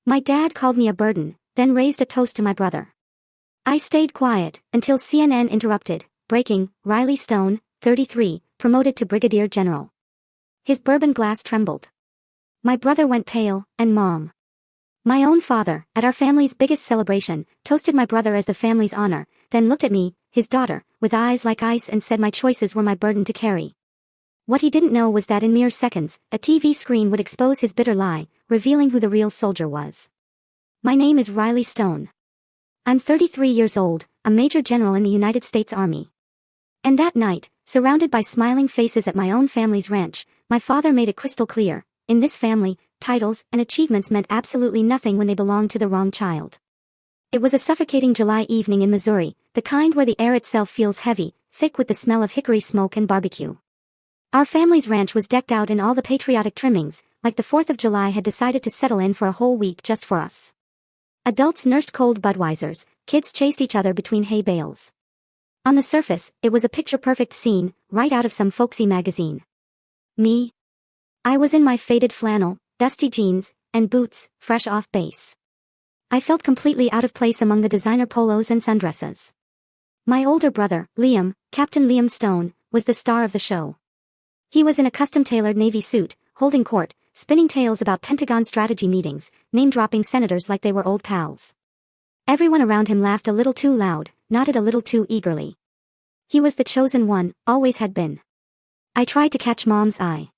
My dad called me a burden, then raised a toast to my brother. I stayed quiet until CNN interrupted. Breaking, Riley Stone, 33, promoted to Brigadier General. His bourbon glass trembled. My brother went pale, and Mom. My own father, at our family's biggest celebration, toasted my brother as the family's honor, then looked at me, his daughter, with eyes like ice and said my choices were my burden to carry. What he didn't know was that in mere seconds, a TV screen would expose his bitter lie, revealing who the real soldier was. My name is Riley Stone. I'm 33 years old, a Major General in the United States Army. And that night, surrounded by smiling faces at my own family's ranch, my father made it crystal clear, in this family, titles and achievements meant absolutely nothing when they belonged to the wrong child. It was a suffocating July evening in Missouri, the kind where the air itself feels heavy, thick with the smell of hickory smoke and barbecue. Our family's ranch was decked out in all the patriotic trimmings, like the 4th of July had decided to settle in for a whole week just for us. Adults nursed cold Budweisers, kids chased each other between hay bales. On the surface, it was a picture-perfect scene, right out of some folksy magazine. Me? I was in my faded flannel, dusty jeans, and boots, fresh off base. I felt completely out of place among the designer polos and sundresses. My older brother, Liam, Captain Liam Stone, was the star of the show. He was in a custom-tailored Navy suit, holding court, spinning tales about Pentagon strategy meetings, name-dropping senators like they were old pals. Everyone around him laughed a little too loud, nodded a little too eagerly. He was the chosen one, always had been. I tried to catch Mom's eye.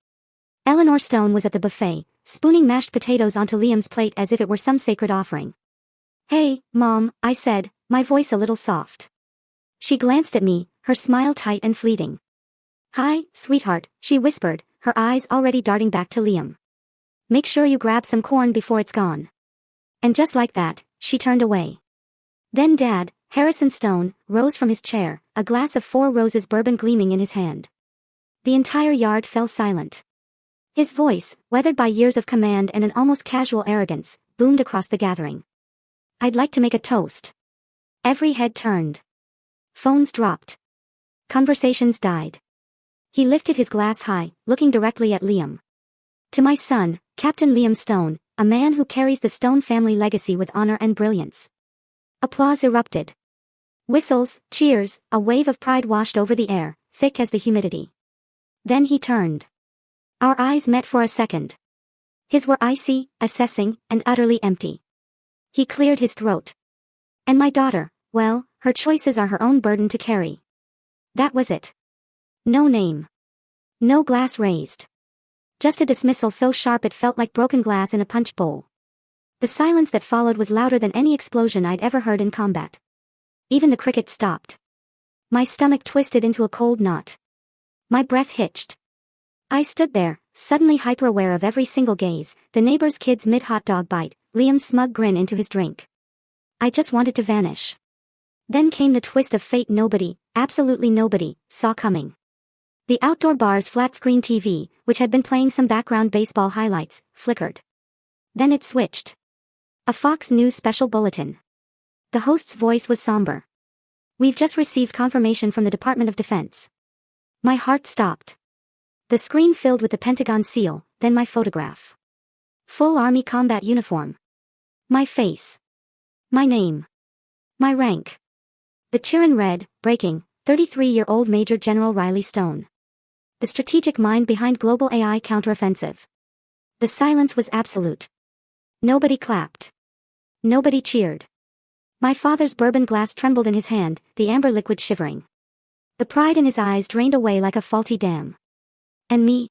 Eleanor Stone was at the buffet, spooning mashed potatoes onto Liam's plate as if it were some sacred offering. "Hey, Mom," I said, my voice a little soft. She glanced at me, her smile tight and fleeting. "Hi, sweetheart," she whispered, her eyes already darting back to Liam. "Make sure you grab some corn before it's gone." And just like that, she turned away. Then Dad, Harrison Stone, rose from his chair, a glass of Four Roses bourbon gleaming in his hand. The entire yard fell silent. His voice, weathered by years of command and an almost casual arrogance, boomed across the gathering. "I'd like to make a toast." Every head turned. Phones dropped. Conversations died. He lifted his glass high, looking directly at Liam. "To my son, Captain Liam Stone, a man who carries the Stone family legacy with honor and brilliance." Applause erupted. Whistles, cheers, a wave of pride washed over the air, thick as the humidity. Then he turned. Our eyes met for a second. His were icy, assessing, and utterly empty. He cleared his throat. "And my daughter, well, her choices are her own burden to carry." That was it. No name. No glass raised. Just a dismissal so sharp it felt like broken glass in a punch bowl. The silence that followed was louder than any explosion I'd ever heard in combat. Even the crickets stopped. My stomach twisted into a cold knot. My breath hitched. I stood there, suddenly hyper-aware of every single gaze, the neighbor's kid's mid-hot dog bite, Liam's smug grin into his drink. I just wanted to vanish. Then came the twist of fate nobody, absolutely nobody, saw coming. The outdoor bar's flat-screen TV, which had been playing some background baseball highlights, flickered. Then it switched. A Fox News special bulletin. The host's voice was somber. "We've just received confirmation from the Department of Defense." My heart stopped. The screen filled with the Pentagon seal, then my photograph. Full Army combat uniform. My face. My name. My rank. The Chiron read, "Breaking, 33-year-old Major General Riley Stone. The strategic mind behind global AI counteroffensive." The silence was absolute. Nobody clapped. Nobody cheered. My father's bourbon glass trembled in his hand, the amber liquid shivering. The pride in his eyes drained away like a faulty dam. And me?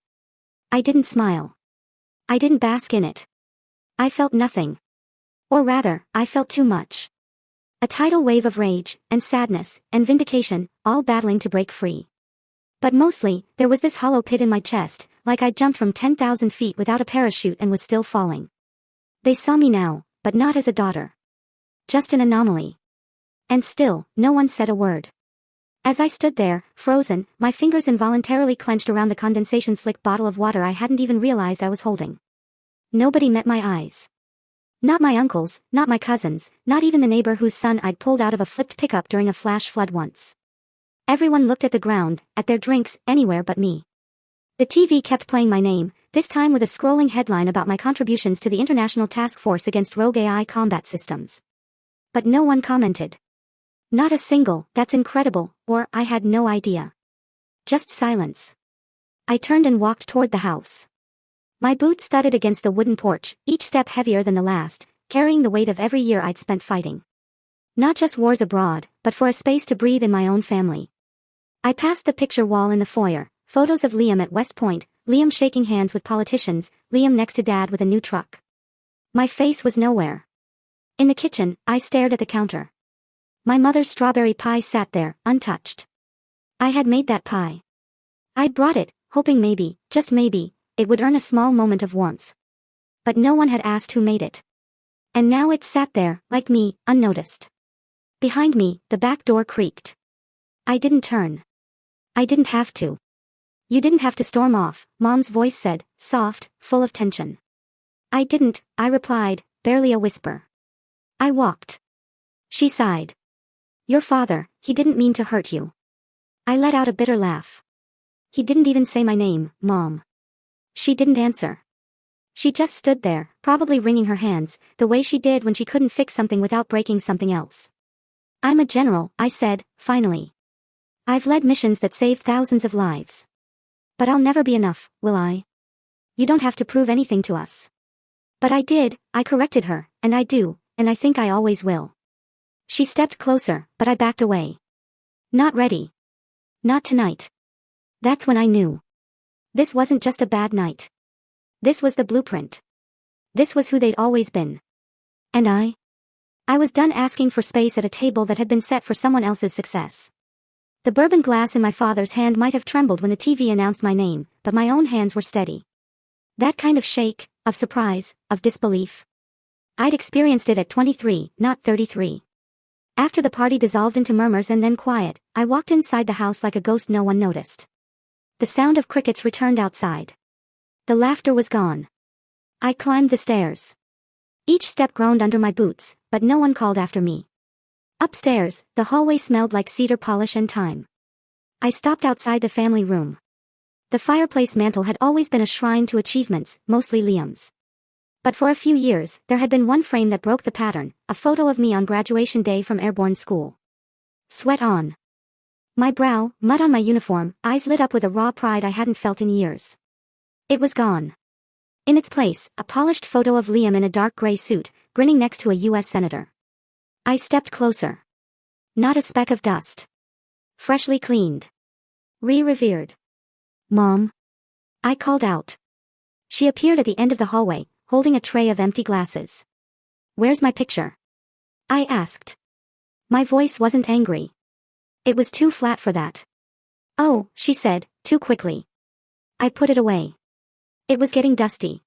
I didn't smile. I didn't bask in it. I felt nothing. Or rather, I felt too much. A tidal wave of rage, and sadness, and vindication, all battling to break free. But mostly, there was this hollow pit in my chest, like I'd jumped from 10,000 feet without a parachute and was still falling. They saw me now, but not as a daughter. Just an anomaly. And still, no one said a word. As I stood there, frozen, my fingers involuntarily clenched around the condensation-slick bottle of water I hadn't even realized I was holding. Nobody met my eyes. Not my uncles, not my cousins, not even the neighbor whose son I'd pulled out of a flipped pickup during a flash flood once. Everyone looked at the ground, at their drinks, anywhere but me. The TV kept playing my name, this time with a scrolling headline about my contributions to the International Task Force Against Rogue AI Combat Systems. But no one commented. Not a single, "That's incredible," or "I had no idea." Just silence. I turned and walked toward the house. My boots thudded against the wooden porch, each step heavier than the last, carrying the weight of every year I'd spent fighting. Not just wars abroad, but for a space to breathe in my own family. I passed the picture wall in the foyer, photos of Liam at West Point, Liam shaking hands with politicians, Liam next to Dad with a new truck. My face was nowhere. In the kitchen, I stared at the counter. My mother's strawberry pie sat there, untouched. I had made that pie. I'd brought it, hoping maybe, just maybe, it would earn a small moment of warmth. But no one had asked who made it. And now it sat there, like me, unnoticed. Behind me, the back door creaked. I didn't turn. I didn't have to. "You didn't have to storm off," Mom's voice said, soft, full of tension. "I didn't," I replied, barely a whisper. "I walked." She sighed. "Your father, he didn't mean to hurt you." I let out a bitter laugh. "He didn't even say my name, Mom." She didn't answer. She just stood there, probably wringing her hands, the way she did when she couldn't fix something without breaking something else. "I'm a general," I said, finally. "I've led missions that saved thousands of lives. But I'll never be enough, will I? You don't have to prove anything to us." But I did, I corrected her, and I do, and I think I always will. She stepped closer, but I backed away. Not ready. Not tonight. That's when I knew. This wasn't just a bad night. This was the blueprint. This was who they'd always been. And I was done asking for space at a table that had been set for someone else's success. The bourbon glass in my father's hand might have trembled when the TV announced my name, but my own hands were steady. That kind of shake, of surprise, of disbelief. I'd experienced it at 23, not 33. After the party dissolved into murmurs and then quiet, I walked inside the house like a ghost no one noticed. The sound of crickets returned outside. The laughter was gone. I climbed the stairs. Each step groaned under my boots, but no one called after me. Upstairs, the hallway smelled like cedar polish and thyme. I stopped outside the family room. The fireplace mantel had always been a shrine to achievements, mostly Liam's. But for a few years, there had been one frame that broke the pattern, a photo of me on graduation day from airborne school. Sweat on my brow, mud on my uniform, eyes lit up with a raw pride I hadn't felt in years. It was gone. In its place, a polished photo of Liam in a dark gray suit, grinning next to a U.S. senator. I stepped closer. Not a speck of dust. Freshly cleaned. Revered. "Mom?" I called out. She appeared at the end of the hallway, holding a tray of empty glasses. "Where's my picture?" I asked. My voice wasn't angry. It was too flat for that. "Oh," she said, too quickly. I put it away. It was getting dusty.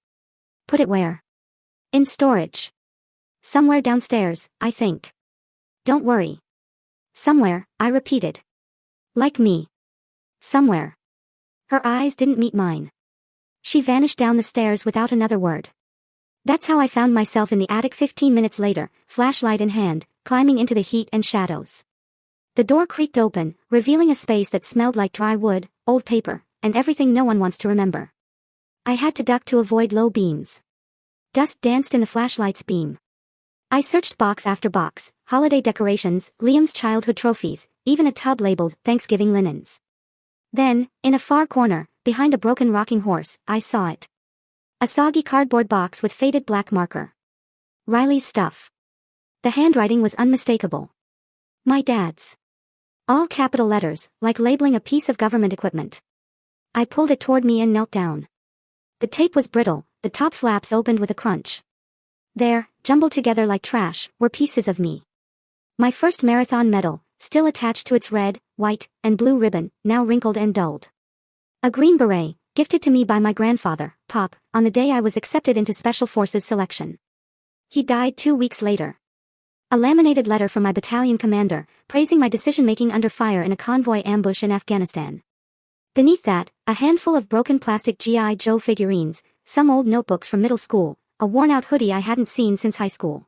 "Put it where?" "In storage. Somewhere downstairs, I think." "Don't worry." "Somewhere," I repeated. "Like me. Somewhere." Her eyes didn't meet mine. She vanished down the stairs without another word. That's how I found myself in the attic 15 minutes later, flashlight in hand, climbing into the heat and shadows. The door creaked open, revealing a space that smelled like dry wood, old paper, and everything no one wants to remember. I had to duck to avoid low beams. Dust danced in the flashlight's beam. I searched box after box, holiday decorations, Liam's childhood trophies, even a tub labeled Thanksgiving linens. Then, in a far corner, behind a broken rocking horse, I saw it. A soggy cardboard box with faded black marker. Riley's stuff. The handwriting was unmistakable. My dad's. All capital letters, like labeling a piece of government equipment. I pulled it toward me and knelt down. The tape was brittle, the top flaps opened with a crunch. There, jumbled together like trash, were pieces of me. My first marathon medal, still attached to its red, white, and blue ribbon, now wrinkled and dulled. A green beret, gifted to me by my grandfather, Pop, on the day I was accepted into Special Forces selection. He died 2 weeks later. A laminated letter from my battalion commander, praising my decision-making under fire in a convoy ambush in Afghanistan. Beneath that, a handful of broken plastic G.I. Joe figurines, some old notebooks from middle school, a worn-out hoodie I hadn't seen since high school.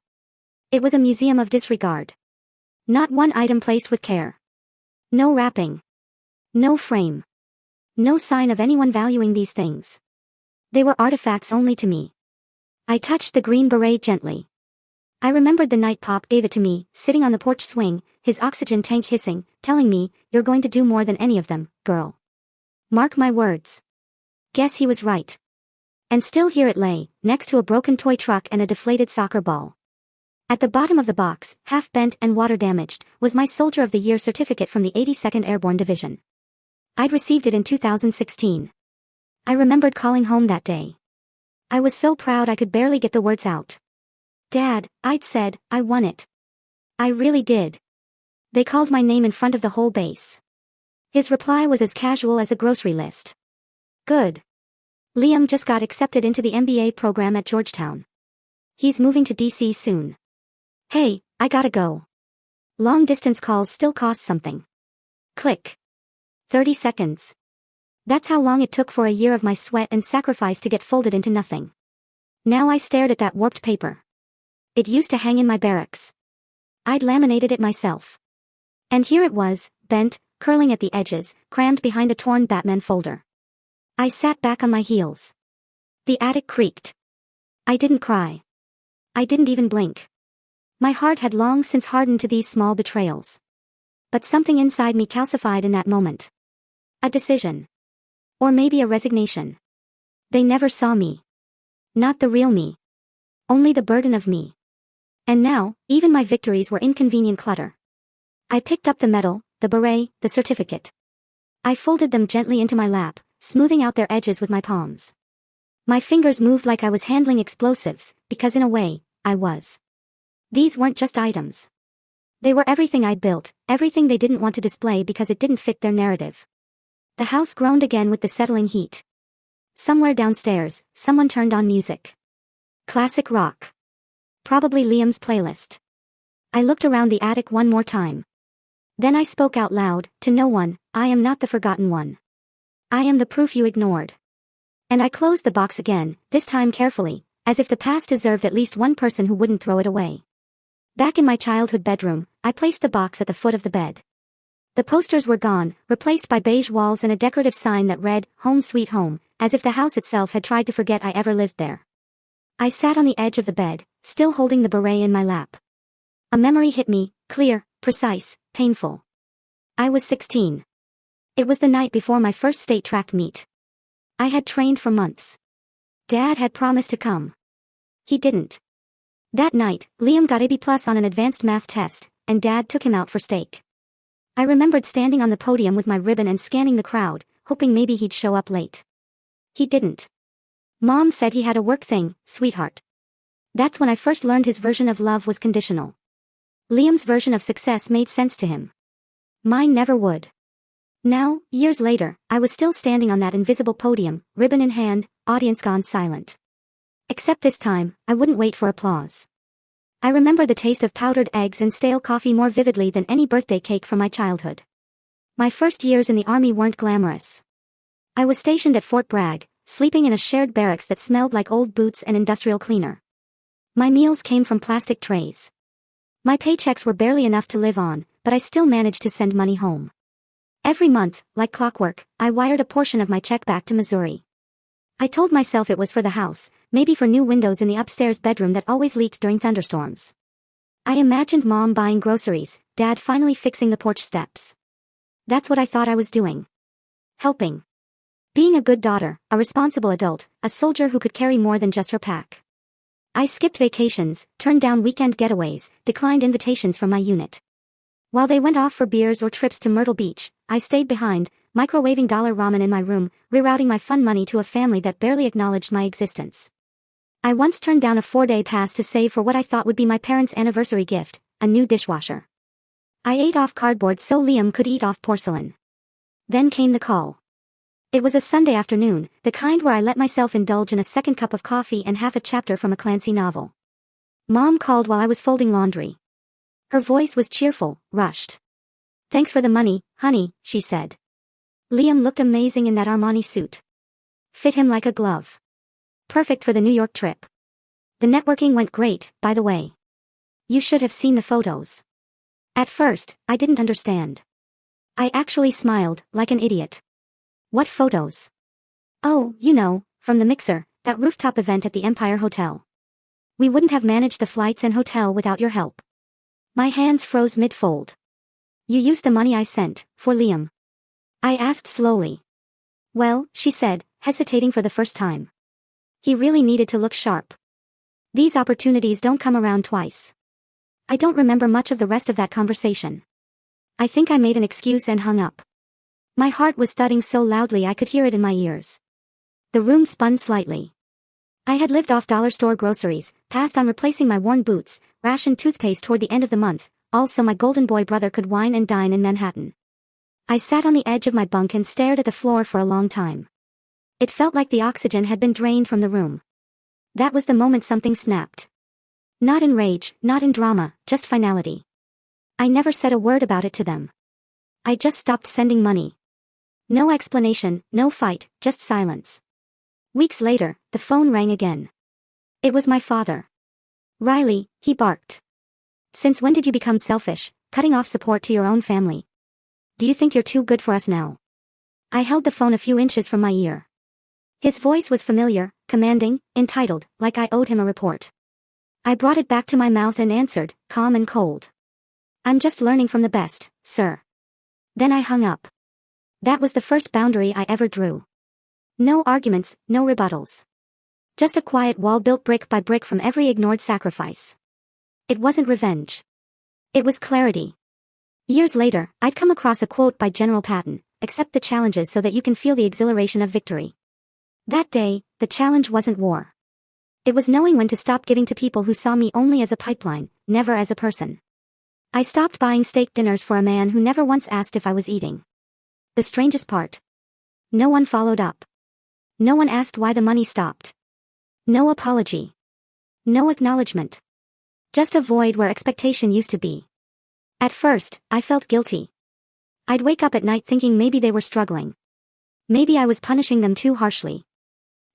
It was a museum of disregard. Not one item placed with care. No wrapping. No frame. No sign of anyone valuing these things. They were artifacts only to me. I touched the green beret gently. I remembered the night Pop gave it to me, sitting on the porch swing, his oxygen tank hissing, telling me, "You're going to do more than any of them, girl. Mark my words." Guess he was right. And still here it lay, next to a broken toy truck and a deflated soccer ball. At the bottom of the box, half bent and water damaged, was my Soldier of the Year certificate from the 82nd Airborne Division. I'd received it in 2016. I remembered calling home that day. I was so proud I could barely get the words out. "Dad," I'd said, "I won it. I really did." They called my name in front of the whole base. His reply was as casual as a grocery list. "Good. Liam just got accepted into the MBA program at Georgetown. He's moving to DC soon. Hey, I gotta go. Long-distance calls still cost something." Click. 30 seconds. That's how long it took for a year of my sweat and sacrifice to get folded into nothing. Now I stared at that warped paper. It used to hang in my barracks. I'd laminated it myself. And here it was, bent, curling at the edges, crammed behind a torn Batman folder. I sat back on my heels. The attic creaked. I didn't cry. I didn't even blink. My heart had long since hardened to these small betrayals. But something inside me calcified in that moment. A decision. Or maybe a resignation. They never saw me. Not the real me. Only the burden of me. And now, even my victories were inconvenient clutter. I picked up the medal, the beret, the certificate. I folded them gently into my lap, smoothing out their edges with my palms. My fingers moved like I was handling explosives, because in a way, I was. These weren't just items. They were everything I'd built, everything they didn't want to display because it didn't fit their narrative. The house groaned again with the settling heat. Somewhere downstairs, someone turned on music. Classic rock. Probably Liam's playlist. I looked around the attic one more time. Then I spoke out loud, to no one, "I am not the forgotten one. I am the proof you ignored." And I closed the box again, this time carefully, as if the past deserved at least one person who wouldn't throw it away. Back in my childhood bedroom, I placed the box at the foot of the bed. The posters were gone, replaced by beige walls and a decorative sign that read, "Home Sweet Home," as if the house itself had tried to forget I ever lived there. I sat on the edge of the bed, still holding the beret in my lap. A memory hit me, clear, precise, painful. I was 16. It was the night before my first state track meet. I had trained for months. Dad had promised to come. He didn't. That night, Liam got a B+ on an advanced math test, and Dad took him out for steak. I remembered standing on the podium with my ribbon and scanning the crowd, hoping maybe he'd show up late. He didn't. Mom said he had a work thing, sweetheart. That's when I first learned his version of love was conditional. Liam's version of success made sense to him. Mine never would. Now, years later, I was still standing on that invisible podium, ribbon in hand, audience gone silent. Except this time, I wouldn't wait for applause. I remember the taste of powdered eggs and stale coffee more vividly than any birthday cake from my childhood. My first years in the Army weren't glamorous. I was stationed at Fort Bragg, sleeping in a shared barracks that smelled like old boots and industrial cleaner. My meals came from plastic trays. My paychecks were barely enough to live on, but I still managed to send money home. Every month, like clockwork, I wired a portion of my check back to Missouri. I told myself it was for the house, maybe for new windows in the upstairs bedroom that always leaked during thunderstorms. I imagined Mom buying groceries, Dad finally fixing the porch steps. That's what I thought I was doing. Helping. Being a good daughter, a responsible adult, a soldier who could carry more than just her pack. I skipped vacations, turned down weekend getaways, declined invitations from my unit. While they went off for beers or trips to Myrtle Beach, I stayed behind, microwaving dollar ramen in my room, rerouting my fun money to a family that barely acknowledged my existence. I once turned down a 4-day pass to save for what I thought would be my parents' anniversary gift, a new dishwasher. I ate off cardboard so Liam could eat off porcelain. Then came the call. It was a Sunday afternoon, the kind where I let myself indulge in a second cup of coffee and half a chapter from a Clancy novel. Mom called while I was folding laundry. Her voice was cheerful, rushed. "Thanks for the money, honey," she said. Liam looked amazing in that Armani suit. Fit him like a glove. Perfect for the New York trip. The networking went great, by the way. You should have seen the photos. At first, I didn't understand. I actually smiled, like an idiot. What photos? Oh, you know, from the mixer, that rooftop event at the Empire Hotel. We wouldn't have managed the flights and hotel without your help. My hands froze mid-fold. You used the money I sent, for Liam? I asked slowly. Well, she said, hesitating for the first time. He really needed to look sharp. These opportunities don't come around twice. I don't remember much of the rest of that conversation. I think I made an excuse and hung up. My heart was thudding so loudly I could hear it in my ears. The room spun slightly. I had lived off dollar store groceries, passed on replacing my worn boots, rationed toothpaste toward the end of the month, all so my golden boy brother could wine and dine in Manhattan. I sat on the edge of my bunk and stared at the floor for a long time. It felt like the oxygen had been drained from the room. That was the moment something snapped. Not in rage, not in drama, just finality. I never said a word about it to them. I just stopped sending money. No explanation, no fight, just silence. Weeks later, the phone rang again. It was my father. Riley, he barked. Since when did you become selfish, cutting off support to your own family? Do you think you're too good for us now? I held the phone a few inches from my ear. His voice was familiar, commanding, entitled, like I owed him a report. I brought it back to my mouth and answered, calm and cold. I'm just learning from the best, sir. Then I hung up. That was the first boundary I ever drew. No arguments, no rebuttals. Just a quiet wall built brick by brick from every ignored sacrifice. It wasn't revenge. It was clarity. Years later, I'd come across a quote by General Patton, accept the challenges so that you can feel the exhilaration of victory. That day, the challenge wasn't war. It was knowing when to stop giving to people who saw me only as a pipeline, never as a person. I stopped buying steak dinners for a man who never once asked if I was eating. The strangest part. No one followed up. No one asked why the money stopped. No apology. No acknowledgement. Just a void where expectation used to be. At first, I felt guilty. I'd wake up at night thinking maybe they were struggling. Maybe I was punishing them too harshly.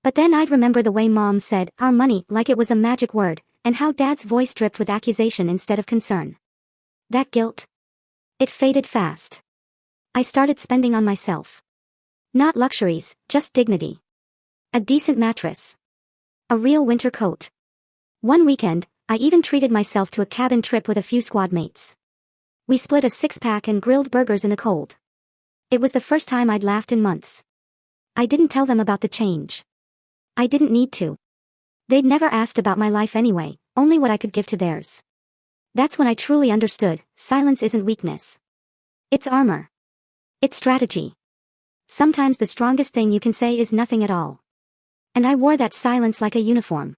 But then I'd remember the way Mom said, our money, like it was a magic word, and how Dad's voice dripped with accusation instead of concern. That guilt. It faded fast. I started spending on myself. Not luxuries, just dignity. A decent mattress. A real winter coat. One weekend, I even treated myself to a cabin trip with a few squad mates. We split a six-pack and grilled burgers in the cold. It was the first time I'd laughed in months. I didn't tell them about the change. I didn't need to. They'd never asked about my life anyway, only what I could give to theirs. That's when I truly understood, silence isn't weakness. It's armor. It's strategy. Sometimes the strongest thing you can say is nothing at all. And I wore that silence like a uniform.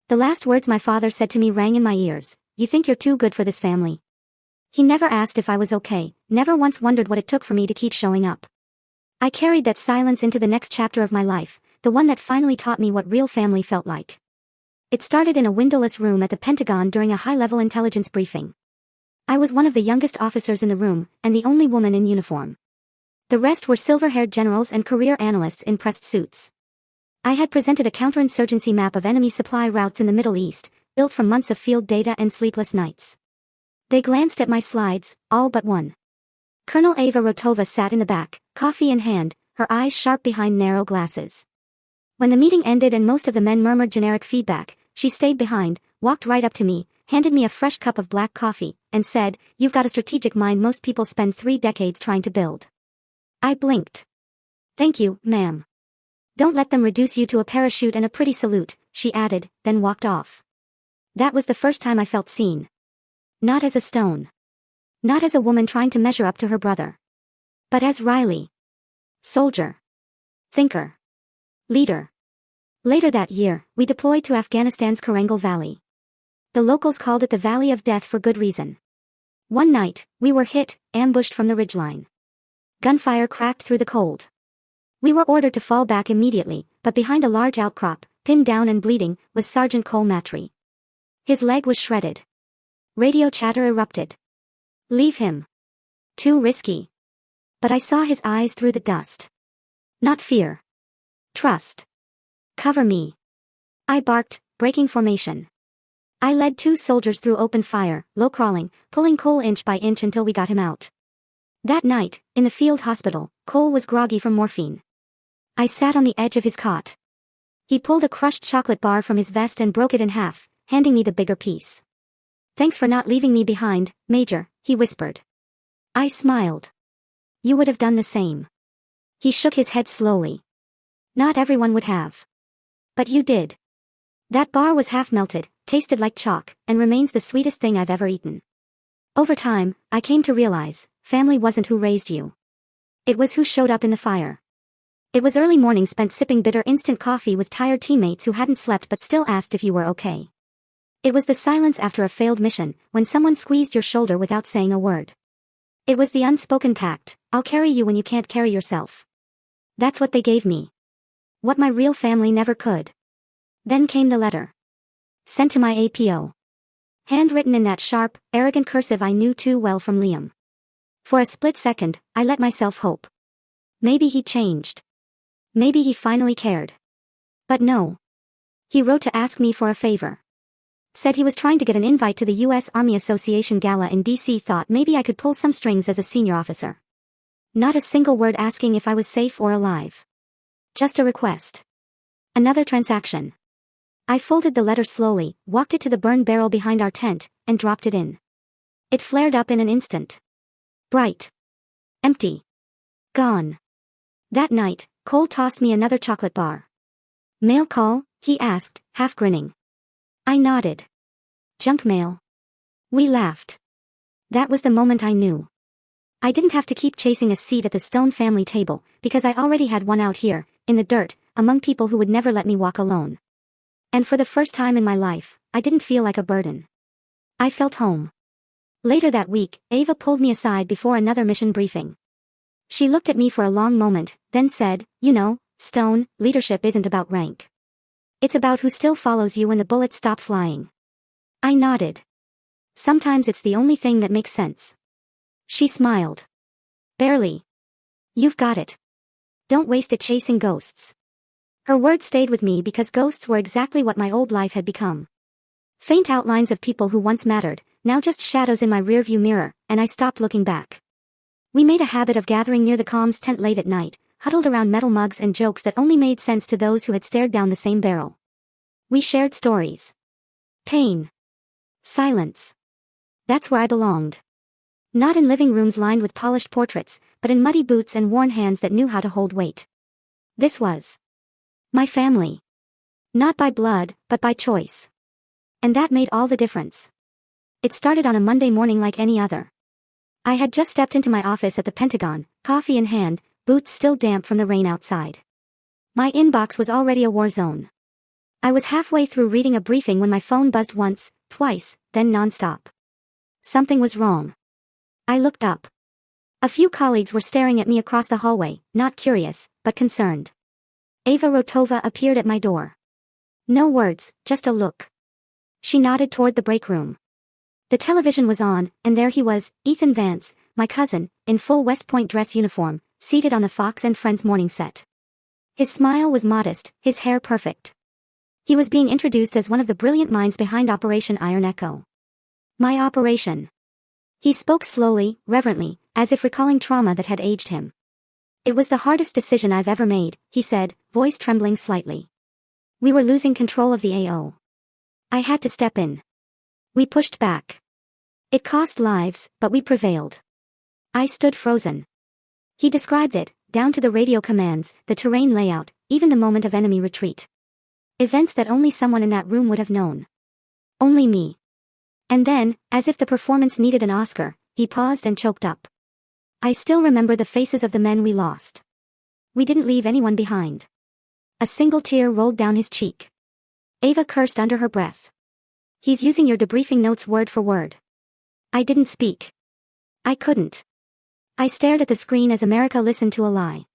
The last words my father said to me rang in my ears, you think you're too good for this family. He never asked if I was okay, never once wondered what it took for me to keep showing up. I carried that silence into the next chapter of my life, the one that finally taught me what real family felt like. It started in a windowless room at the Pentagon during a high-level intelligence briefing. I was one of the youngest officers in the room, and the only woman in uniform. The rest were silver-haired generals and career analysts in pressed suits. I had presented a counterinsurgency map of enemy supply routes in the Middle East, built from months of field data and sleepless nights. They glanced at my slides, all but one. Colonel Ava Rotova sat in the back, coffee in hand, her eyes sharp behind narrow glasses. When the meeting ended and most of the men murmured generic feedback, she stayed behind, walked right up to me, handed me a fresh cup of black coffee, and said, "You've got a strategic mind most people spend 3 decades trying to build." I blinked. "Thank you, ma'am. Don't let them reduce you to a parachute and a pretty salute," she added, then walked off. That was the first time I felt seen. Not as a stone. Not as a woman trying to measure up to her brother. But as Riley. Soldier. Thinker. Leader. Later that year, we deployed to Afghanistan's Korangal Valley. The locals called it the Valley of Death for good reason. One night, we were hit, ambushed from the ridgeline. Gunfire cracked through the cold. We were ordered to fall back immediately, but behind a large outcrop, pinned down and bleeding, was Sergeant Cole Matry. His leg was shredded. Radio chatter erupted. "Leave him. Too risky." But I saw his eyes through the dust. Not fear. Trust. "Cover me." I barked, breaking formation. I led 2 soldiers through open fire, low crawling, pulling Cole inch by inch until we got him out. That night, in the field hospital, Cole was groggy from morphine. I sat on the edge of his cot. He pulled a crushed chocolate bar from his vest and broke it in half, handing me the bigger piece. "Thanks for not leaving me behind, Major," he whispered. I smiled. "You would have done the same." He shook his head slowly. "Not everyone would have. But you did." That bar was half melted, tasted like chalk, and remains the sweetest thing I've ever eaten. Over time, I came to realize, family wasn't who raised you. It was who showed up in the fire. It was early morning spent sipping bitter instant coffee with tired teammates who hadn't slept but still asked if you were okay. It was the silence after a failed mission, when someone squeezed your shoulder without saying a word. It was the unspoken pact, "I'll carry you when you can't carry yourself." That's what they gave me. What my real family never could. Then came the letter. Sent to my APO. Handwritten in that sharp, arrogant cursive I knew too well from Liam. For a split second, I let myself hope. Maybe he changed. Maybe he finally cared. But no. He wrote to ask me for a favor. Said he was trying to get an invite to the U.S. Army Association Gala in D.C. Thought maybe I could pull some strings as a senior officer. Not a single word asking if I was safe or alive. Just a request. Another transaction. I folded the letter slowly, walked it to the burn barrel behind our tent, and dropped it in. It flared up in an instant. Bright. Empty. Gone. That night, Cole tossed me another chocolate bar. "Mail call?" he asked, half grinning. I nodded. "Junk mail." We laughed. That was the moment I knew. I didn't have to keep chasing a seat at the Stone family table, because I already had one out here, in the dirt, among people who would never let me walk alone. And for the first time in my life, I didn't feel like a burden. I felt home. Later that week, Ava pulled me aside before another mission briefing. She looked at me for a long moment, then said, "You know, Stone, leadership isn't about rank. It's about who still follows you when the bullets stop flying." I nodded. Sometimes it's the only thing that makes sense. She smiled. "Barely. You've got it. Don't waste it chasing ghosts." Her words stayed with me because ghosts were exactly what my old life had become. Faint outlines of people who once mattered, now just shadows in my rearview mirror, and I stopped looking back. We made a habit of gathering near the comms tent late at night, huddled around metal mugs and jokes that only made sense to those who had stared down the same barrel. We shared stories. Pain. Silence. That's where I belonged. Not in living rooms lined with polished portraits, but in muddy boots and worn hands that knew how to hold weight. This was my family. Not by blood, but by choice. And that made all the difference. It started on a Monday morning like any other. I had just stepped into my office at the Pentagon, coffee in hand, boots still damp from the rain outside. My inbox was already a war zone. I was halfway through reading a briefing when my phone buzzed once, twice, then nonstop. Something was wrong. I looked up. A few colleagues were staring at me across the hallway, not curious, but concerned. Ava Rotova appeared at my door. No words, just a look. She nodded toward the break room. The television was on, and there he was, Ethan Vance, my cousin, in full West Point dress uniform, seated on the Fox and Friends morning set. His smile was modest, his hair perfect. He was being introduced as one of the brilliant minds behind Operation Iron Echo. My operation. He spoke slowly, reverently, as if recalling trauma that had aged him. "It was the hardest decision I've ever made," he said, voice trembling slightly. "We were losing control of the AO. I had to step in. We pushed back. It cost lives, but we prevailed." I stood frozen. He described it, down to the radio commands, the terrain layout, even the moment of enemy retreat. Events that only someone in that room would have known. Only me. And then, as if the performance needed an Oscar, he paused and choked up. I still remember the faces of the men we lost. We didn't leave anyone behind. A single tear rolled down his cheek. Ava cursed under her breath. "He's using your debriefing notes word for word." I didn't speak. I couldn't. I stared at the screen as America listened to a lie.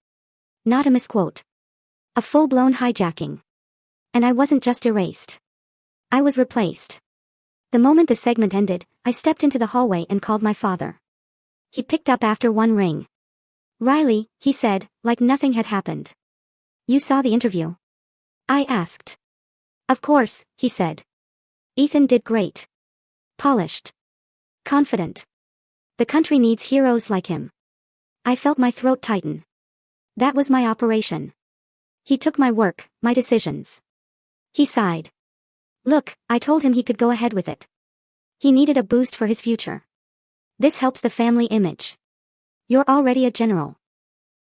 Not a misquote. A full-blown hijacking. And I wasn't just erased. I was replaced. The moment the segment ended, I stepped into the hallway and called my father. He picked up after one ring. "Riley," he said, like nothing had happened. "You saw the interview?" I asked. "Of course," he said. "Ethan did great. Polished. Confident. The country needs heroes like him." I felt my throat tighten. That was my operation. He took my work, my decisions. He sighed. Look, I told him he could go ahead with it. He needed a boost for his future. This helps the family image. You're already a general.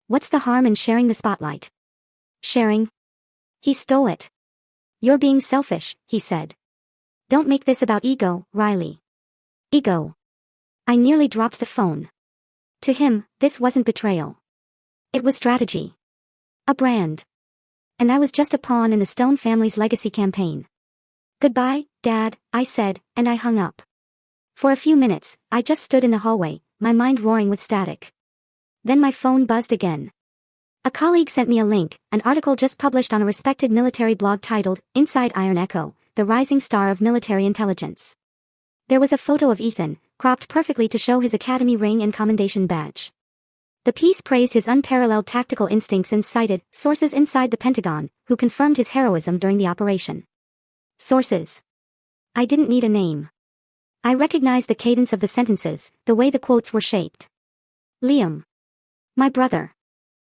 What's the harm in sharing the spotlight? Sharing? He stole it. You're being selfish, he said. Don't make this about ego, Riley. Ego. I nearly dropped the phone. To him, this wasn't betrayal. It was strategy. A brand. And I was just a pawn in the Stone family's legacy campaign. Goodbye, Dad, I said, and I hung up. For a few minutes, I just stood in the hallway, my mind roaring with static. Then my phone buzzed again. A colleague sent me a link, an article just published on a respected military blog titled, Inside Iron Echo, the Rising Star of Military Intelligence. There was a photo of Ethan, cropped perfectly to show his academy ring and commendation badge. The piece praised his unparalleled tactical instincts and cited sources inside the Pentagon, who confirmed his heroism during the operation. Sources. I didn't need a name. I recognized the cadence of the sentences, the way the quotes were shaped. Liam. My brother.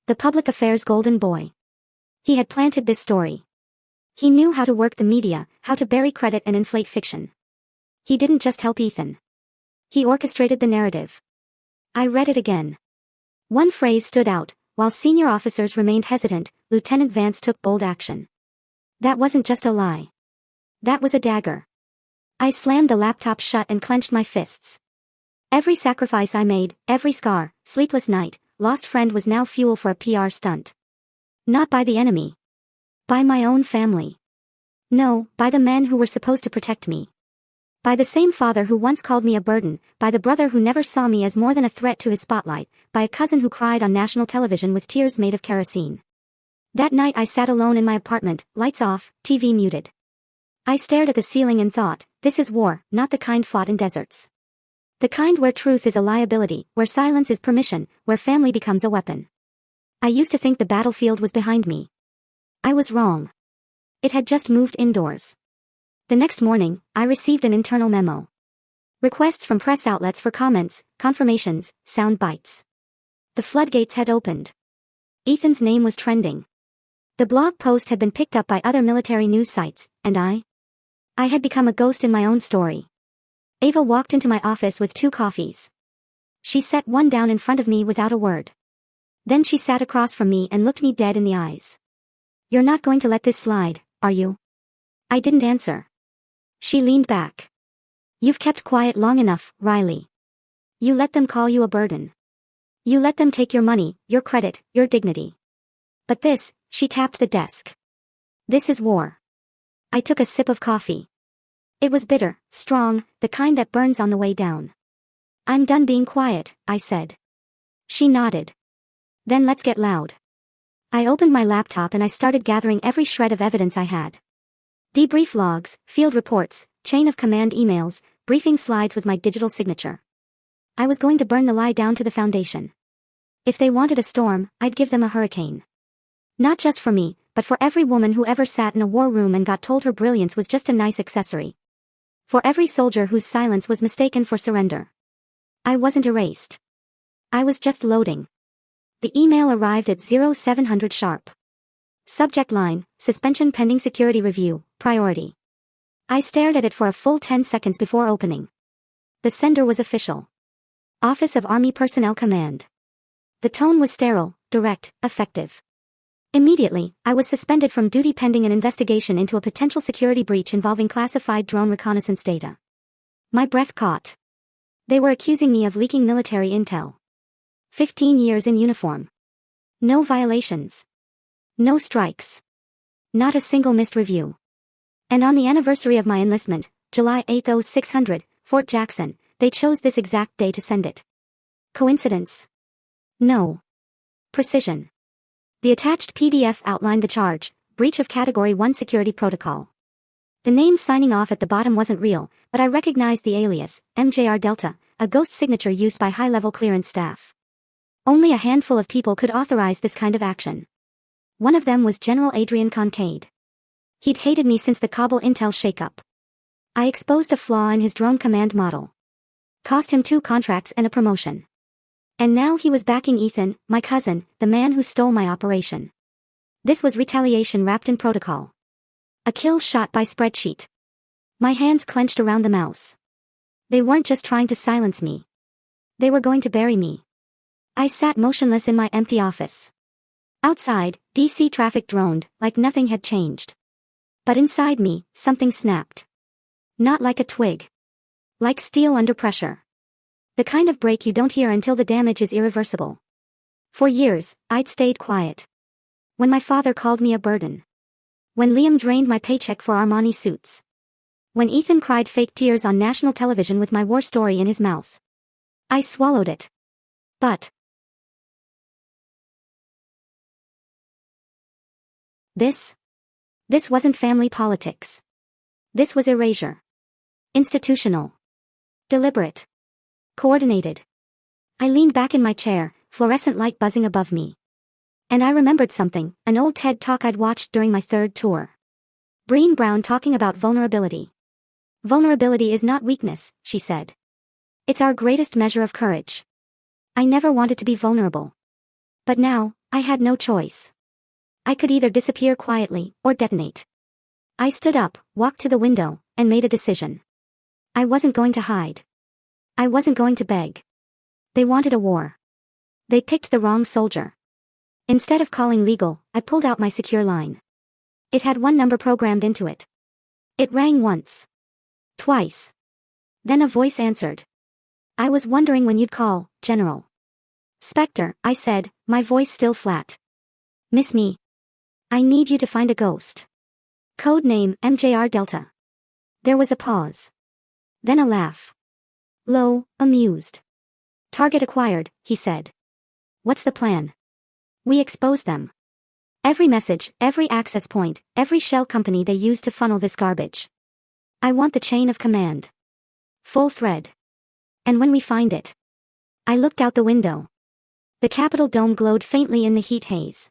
The public affairs golden boy. He had planted this story. He knew how to work the media, how to bury credit and inflate fiction. He didn't just help Ethan. He orchestrated the narrative. I read it again. One phrase stood out: while senior officers remained hesitant, Lieutenant Vance took bold action. That wasn't just a lie. That was a dagger. I slammed the laptop shut and clenched my fists. Every sacrifice I made, every scar, sleepless night, lost friend was now fuel for a PR stunt. Not by the enemy. By my own family. No, by the men who were supposed to protect me. By the same father who once called me a burden, by the brother who never saw me as more than a threat to his spotlight, by a cousin who cried on national television with tears made of kerosene. That night I sat alone in my apartment, lights off, TV muted. I stared at the ceiling and thought, this is war, not the kind fought in deserts. The kind where truth is a liability, where silence is permission, where family becomes a weapon. I used to think the battlefield was behind me. I was wrong. It had just moved indoors. The next morning, I received an internal memo. Requests from press outlets for comments, confirmations, sound bites. The floodgates had opened. Ethan's name was trending. The blog post had been picked up by other military news sites, and I had become a ghost in my own story. Ava walked into my office with 2 coffees. She set one down in front of me without a word. Then she sat across from me and looked me dead in the eyes. You're not going to let this slide, are you? I didn't answer. She leaned back. You've kept quiet long enough, Riley. You let them call you a burden. You let them take your money, your credit, your dignity. But this, she tapped the desk. This is war. I took a sip of coffee. It was bitter, strong, the kind that burns on the way down. I'm done being quiet, I said. She nodded. Then let's get loud. I opened my laptop and I started gathering every shred of evidence I had. Debrief logs, field reports, chain of command emails, briefing slides with my digital signature. I was going to burn the lie down to the foundation. If they wanted a storm, I'd give them a hurricane. Not just for me, but for every woman who ever sat in a war room and got told her brilliance was just a nice accessory. For every soldier whose silence was mistaken for surrender. I wasn't erased. I was just loading. The email arrived at 0700 sharp. Subject line, suspension pending security review, priority. I stared at it for a full 10 seconds before opening. The sender was official. Office of Army Personnel Command. The tone was sterile, direct, effective. Immediately, I was suspended from duty pending an investigation into a potential security breach involving classified drone reconnaissance data. My breath caught. They were accusing me of leaking military intel. 15 years in uniform. No violations. No strikes. Not a single missed review. And on the anniversary of my enlistment, July 8, 0600, Fort Jackson, they chose this exact day to send it. Coincidence? No. Precision. The attached PDF outlined the charge, breach of Category 1 security protocol. The name signing off at the bottom wasn't real, but I recognized the alias, MJR Delta, a ghost signature used by high-level clearance staff. Only a handful of people could authorize this kind of action. One of them was General Adrian Kincaid. He'd hated me since the Kabul intel shakeup. I exposed a flaw in his drone command model. Cost him 2 contracts and a promotion. And now he was backing Ethan, my cousin, the man who stole my operation. This was retaliation wrapped in protocol. A kill shot by spreadsheet. My hands clenched around the mouse. They weren't just trying to silence me. They were going to bury me. I sat motionless in my empty office. Outside, DC traffic droned, like nothing had changed. But inside me, something snapped. Not like a twig. Like steel under pressure. The kind of break you don't hear until the damage is irreversible. For years, I'd stayed quiet. When my father called me a burden. When Liam drained my paycheck for Armani suits. When Ethan cried fake tears on national television with my war story in his mouth. I swallowed it. But this wasn't family politics. This was erasure. Institutional. Deliberate. Coordinated. I leaned back in my chair, fluorescent light buzzing above me. And I remembered something, an old TED talk I'd watched during my third tour. Brené Brown talking about vulnerability. Vulnerability is not weakness, she said. It's our greatest measure of courage. I never wanted to be vulnerable. But now, I had no choice. I could either disappear quietly, or detonate. I stood up, walked to the window, and made a decision. I wasn't going to hide. I wasn't going to beg. They wanted a war. They picked the wrong soldier. Instead of calling legal, I pulled out my secure line. It had one number programmed into it. It rang once. Twice. Then a voice answered. I was wondering when you'd call, General. Spectre, I said, my voice still flat. Miss me. I need you to find a ghost. Code name MJR Delta. There was a pause. Then a laugh. Low, amused. Target acquired, he said. What's the plan? We expose them. Every message, every access point, every shell company they use to funnel this garbage. I want the chain of command. Full thread. And when we find it. I looked out the window. The Capitol dome glowed faintly in the heat haze.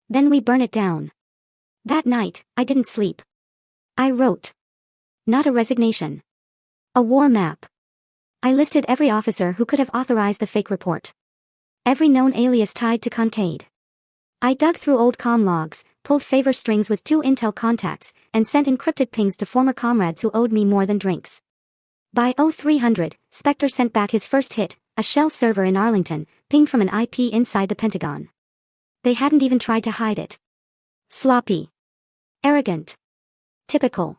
Then we burn it down. That night, I didn't sleep. I wrote. Not a resignation. A war map. I listed every officer who could have authorized the fake report. Every known alias tied to Concade. I dug through old comm logs, pulled favor strings with 2 intel contacts, and sent encrypted pings to former comrades who owed me more than drinks. By 0300, Spectre sent back his first hit, a shell server in Arlington, pinged from an IP inside the Pentagon. They hadn't even tried to hide it. Sloppy. Arrogant. Typical.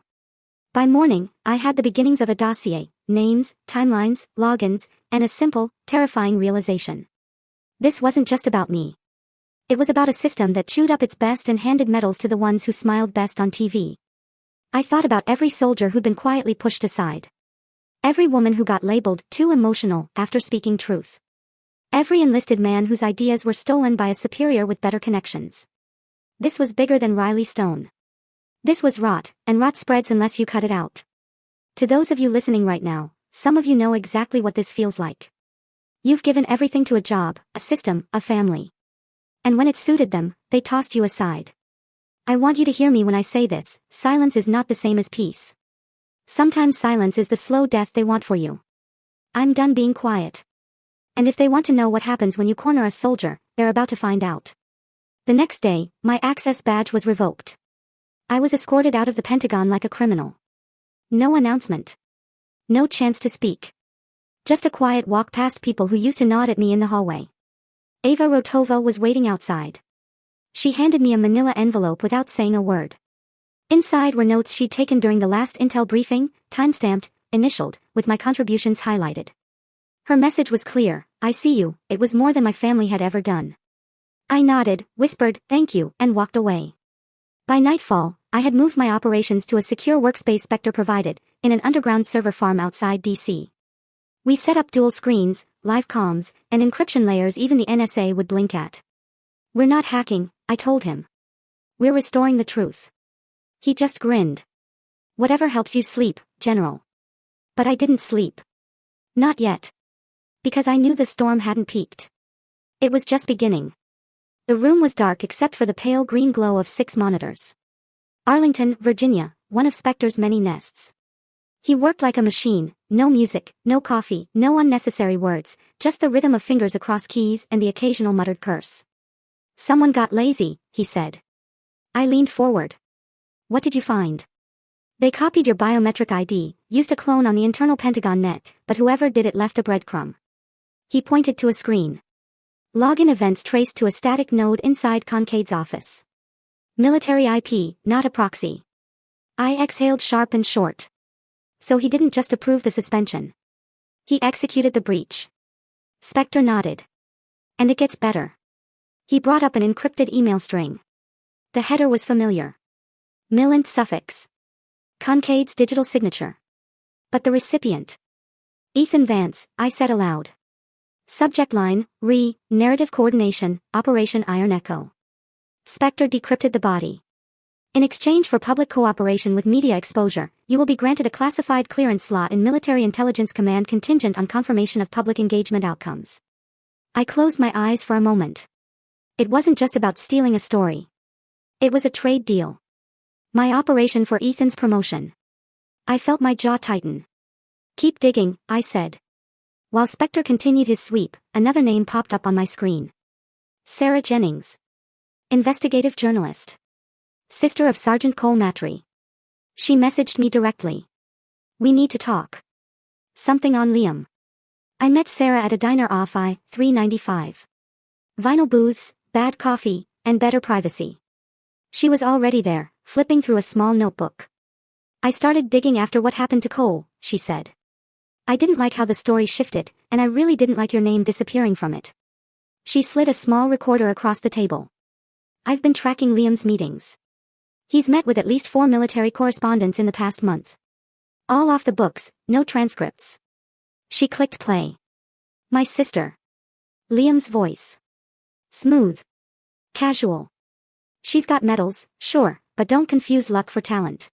By morning, I had the beginnings of a dossier, names, timelines, logins, and a simple, terrifying realization. This wasn't just about me. It was about a system that chewed up its best and handed medals to the ones who smiled best on TV. I thought about every soldier who'd been quietly pushed aside. Every woman who got labeled too emotional after speaking truth. Every enlisted man whose ideas were stolen by a superior with better connections. This was bigger than Riley Stone. This was rot, and rot spreads unless you cut it out. To those of you listening right now, some of you know exactly what this feels like. You've given everything to a job, a system, a family. And when it suited them, they tossed you aside. I want you to hear me when I say this, silence is not the same as peace. Sometimes silence is the slow death they want for you. I'm done being quiet. And if they want to know what happens when you corner a soldier, they're about to find out. The next day, my access badge was revoked. I was escorted out of the Pentagon like a criminal. No announcement. No chance to speak. Just a quiet walk past people who used to nod at me in the hallway. Ava Rotova was waiting outside. She handed me a manila envelope without saying a word. Inside were notes she'd taken during the last intel briefing, time-stamped, initialed, with my contributions highlighted. Her message was clear, I see you, it was more than my family had ever done. I nodded, whispered, thank you, and walked away. By nightfall, I had moved my operations to a secure workspace Spectre provided, in an underground server farm outside DC. We set up dual screens, live comms, and encryption layers even the NSA would blink at. We're not hacking, I told him. We're restoring the truth. He just grinned. Whatever helps you sleep, General. But I didn't sleep. Not yet. Because I knew the storm hadn't peaked. It was just beginning. The room was dark except for the pale green glow of 6 monitors. Arlington, Virginia, one of Spectre's many nests. He worked like a machine, no music, no coffee, no unnecessary words, just the rhythm of fingers across keys and the occasional muttered curse. Someone got lazy, he said. I leaned forward. What did you find? They copied your biometric ID, used a clone on the internal Pentagon net, but whoever did it left a breadcrumb. He pointed to a screen. Login events traced to a static node inside Concade's office. Military IP, not a proxy. I exhaled sharp and short. So he didn't just approve the suspension. He executed the breach. Spectre nodded. And it gets better. He brought up an encrypted email string. The header was familiar. Millant suffix. Concade's digital signature. But the recipient. Ethan Vance, I said aloud. Subject line, narrative coordination, Operation Iron Echo. Spectre decrypted the body. In exchange for public cooperation with media exposure, you will be granted a classified clearance slot in Military Intelligence Command contingent on confirmation of public engagement outcomes. I closed my eyes for a moment. It wasn't just about stealing a story. It was a trade deal. My operation for Ethan's promotion. I felt my jaw tighten. Keep digging, I said. While Spectre continued his sweep, another name popped up on my screen. Sarah Jennings. Investigative journalist. Sister of Sergeant Cole Matry. She messaged me directly. We need to talk. Something on Liam. I met Sarah at a diner off I-395. Vinyl booths, bad coffee, and better privacy. She was already there, flipping through a small notebook. I started digging after what happened to Cole, she said. I didn't like how the story shifted, and I really didn't like your name disappearing from it. She slid a small recorder across the table. I've been tracking Liam's meetings. He's met with at least 4 military correspondents in the past month. All off the books, no transcripts. She clicked play. My sister. Liam's voice. Smooth. Casual. She's got medals, sure, but don't confuse luck for talent.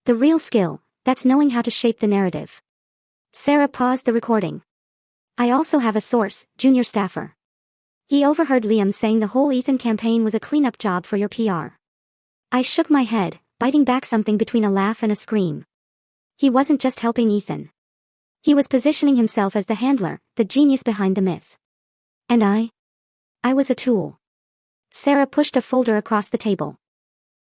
The real skill, that's knowing how to shape the narrative. Sarah paused the recording. I also have a source, junior staffer. He overheard Liam saying the whole Ethan campaign was a cleanup job for your PR. I shook my head, biting back something between a laugh and a scream. He wasn't just helping Ethan. He was positioning himself as the handler, the genius behind the myth. And I was a tool. Sarah pushed a folder across the table.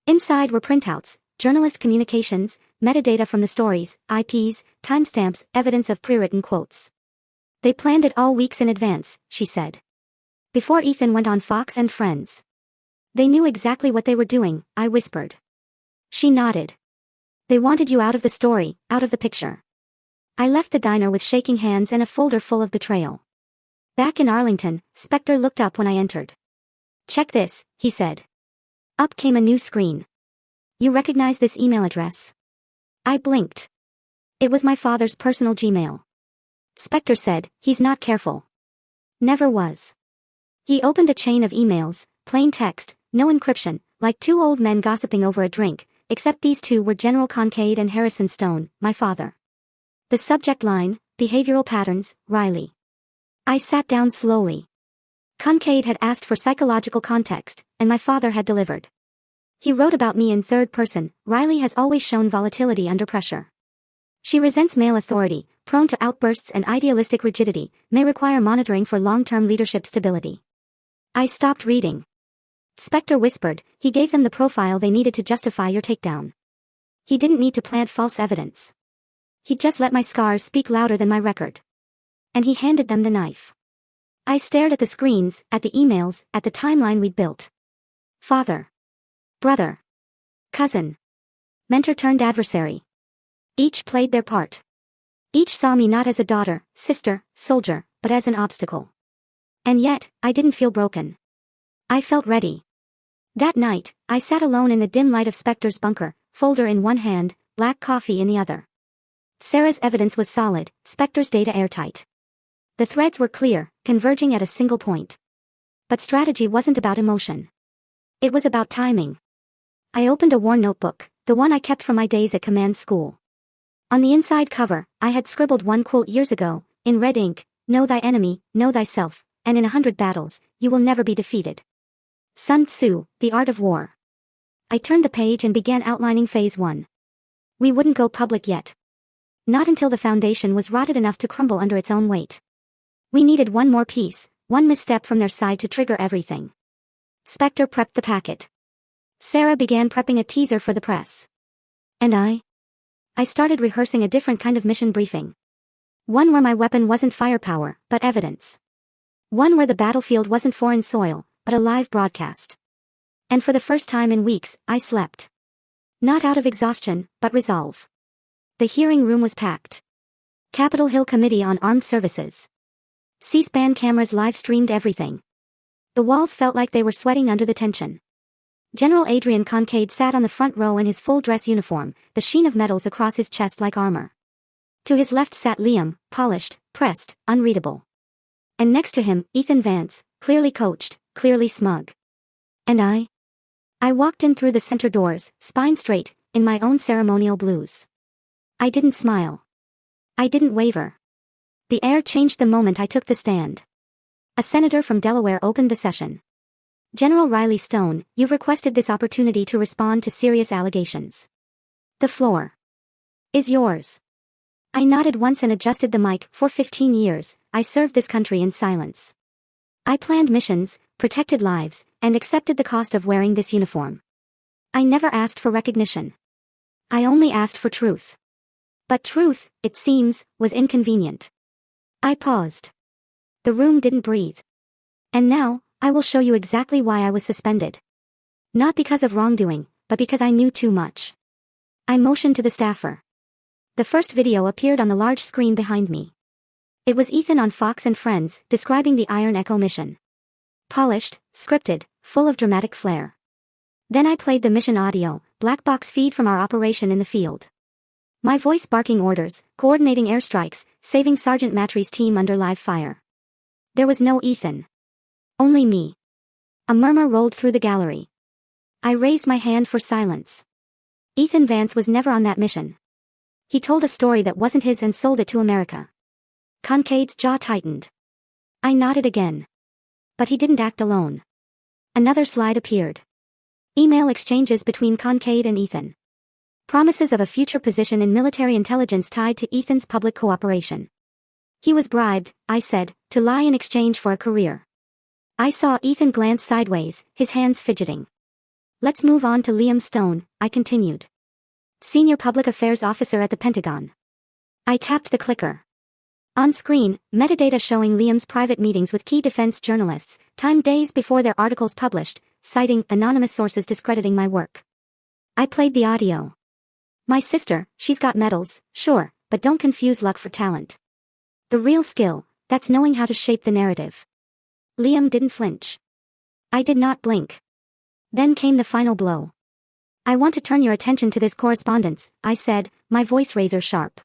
Inside were printouts, journalist communications, metadata from the stories, IPs, timestamps, evidence of pre-written quotes. They planned it all weeks in advance, she said. Before Ethan went on Fox and Friends. They knew exactly what they were doing, I whispered. She nodded. They wanted you out of the story, out of the picture. I left the diner with shaking hands and a folder full of betrayal. Back in Arlington, Spectre looked up when I entered. Check this, he said. Up came a new screen. You recognize this email address? I blinked. It was my father's personal Gmail. Spectre said, he's not careful. Never was. He opened a chain of emails, plain text, no encryption, like two old men gossiping over a drink, except these two were General Concade and Harrison Stone, my father. The subject line, behavioral patterns, Riley. I sat down slowly. Concade had asked for psychological context, and my father had delivered. He wrote about me in third person. Riley has always shown volatility under pressure. She resents male authority, prone to outbursts and idealistic rigidity, may require monitoring for long-term leadership stability. I stopped reading. Spectre whispered, he gave them the profile they needed to justify your takedown. He didn't need to plant false evidence. He just let my scars speak louder than my record. And he handed them the knife. I stared at the screens, at the emails, at the timeline we'd built. Father. Brother. Cousin. Mentor turned adversary. Each played their part. Each saw me not as a daughter, sister, soldier, but as an obstacle. And yet, I didn't feel broken. I felt ready. That night, I sat alone in the dim light of Spectre's bunker, folder in one hand, black coffee in the other. Sarah's evidence was solid, Spectre's data airtight. The threads were clear, converging at a single point. But strategy wasn't about emotion. It was about timing. I opened a worn notebook, the one I kept from my days at command school. On the inside cover, I had scribbled one quote years ago, in red ink, know thy enemy, know thyself, and in 100 battles, you will never be defeated. Sun Tzu, The Art of War. I turned the page and began outlining phase 1. We wouldn't go public yet. Not until the foundation was rotted enough to crumble under its own weight. We needed one more piece, one misstep from their side to trigger everything. Spectre prepped the packet. Sarah began prepping a teaser for the press. And I started rehearsing a different kind of mission briefing. One where my weapon wasn't firepower, but evidence. One where the battlefield wasn't foreign soil, but a live broadcast. And for the first time in weeks, I slept. Not out of exhaustion, but resolve. The hearing room was packed. Capitol Hill Committee on Armed Services. C-SPAN cameras live-streamed everything. The walls felt like they were sweating under the tension. General Adrian Kincaid sat on the front row in his full dress uniform, the sheen of metals across his chest like armor. To his left sat Liam, polished, pressed, unreadable. And next to him, Ethan Vance, clearly coached, clearly smug. And I walked in through the center doors, spine straight, in my own ceremonial blues. I didn't smile. I didn't waver. The air changed the moment I took the stand. A senator from Delaware opened the session. General Riley Stone, you've requested this opportunity to respond to serious allegations. The floor is yours. I nodded once and adjusted the mic. For 15 years, I served this country in silence. I planned missions, protected lives, and accepted the cost of wearing this uniform. I never asked for recognition. I only asked for truth. But truth, it seems, was inconvenient. I paused. The room didn't breathe. And now, I will show you exactly why I was suspended. Not because of wrongdoing, but because I knew too much. I motioned to the staffer. The first video appeared on the large screen behind me. It was Ethan on Fox and Friends, describing the Iron Echo mission. Polished, scripted, full of dramatic flair. Then I played the mission audio, black box feed from our operation in the field. My voice barking orders, coordinating airstrikes, saving Sergeant Matri's team under live fire. There was no Ethan. Only me. A murmur rolled through the gallery. I raised my hand for silence. Ethan Vance was never on that mission. He told a story that wasn't his and sold it to America. Kincaid's jaw tightened. I nodded again. But he didn't act alone. Another slide appeared. Email exchanges between Kincaid and Ethan. Promises of a future position in military intelligence tied to Ethan's public cooperation. He was bribed, I said, to lie in exchange for a career. I saw Ethan glance sideways, his hands fidgeting. Let's move on to Liam Stone, I continued. Senior Public Affairs Officer at the Pentagon. I tapped the clicker. On screen, metadata showing Liam's private meetings with key defense journalists, timed days before their articles published, citing anonymous sources discrediting my work. I played the audio. My sister, she's got medals, sure, but don't confuse luck for talent. The real skill, that's knowing how to shape the narrative. Liam didn't flinch. I did not blink. Then came the final blow. I want to turn your attention to this correspondence, I said, my voice razor sharp.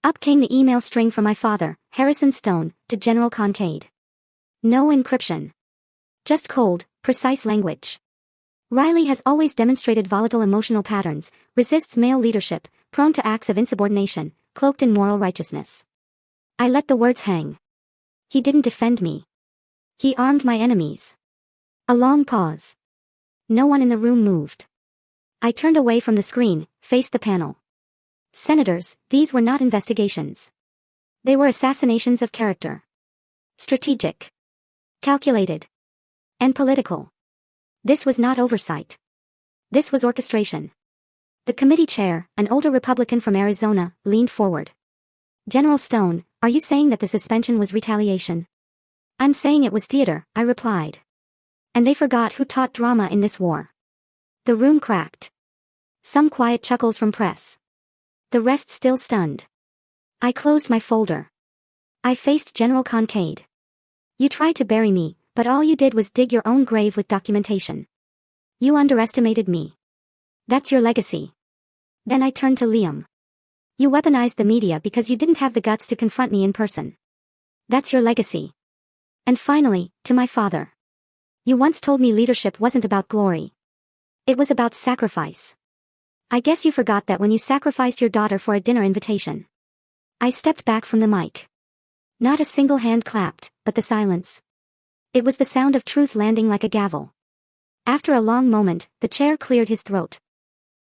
Up came the email string from my father, Harrison Stone, to General Kincaid. No encryption. Just cold, precise language. Riley has always demonstrated volatile emotional patterns, resists male leadership, prone to acts of insubordination, cloaked in moral righteousness. I let the words hang. He didn't defend me. He armed my enemies. A long pause. No one in the room moved. I turned away from the screen, faced the panel. Senators, these were not investigations. They were assassinations of character. Strategic. Calculated. And political. This was not oversight. This was orchestration. The committee chair, an older Republican from Arizona, leaned forward. General Stone, are you saying that the suspension was retaliation? I'm saying it was theater, I replied. And they forgot who taught drama in this war. The room cracked. Some quiet chuckles from press. The rest still stunned. I closed my folder. I faced General Kincaid. You tried to bury me, but all you did was dig your own grave with documentation. You underestimated me. That's your legacy. Then I turned to Liam. You weaponized the media because you didn't have the guts to confront me in person. That's your legacy. And finally, to my father. You once told me leadership wasn't about glory. It was about sacrifice. I guess you forgot that when you sacrificed your daughter for a dinner invitation. I stepped back from the mic. Not a single hand clapped, but the silence. It was the sound of truth landing like a gavel. After a long moment, the chair cleared his throat.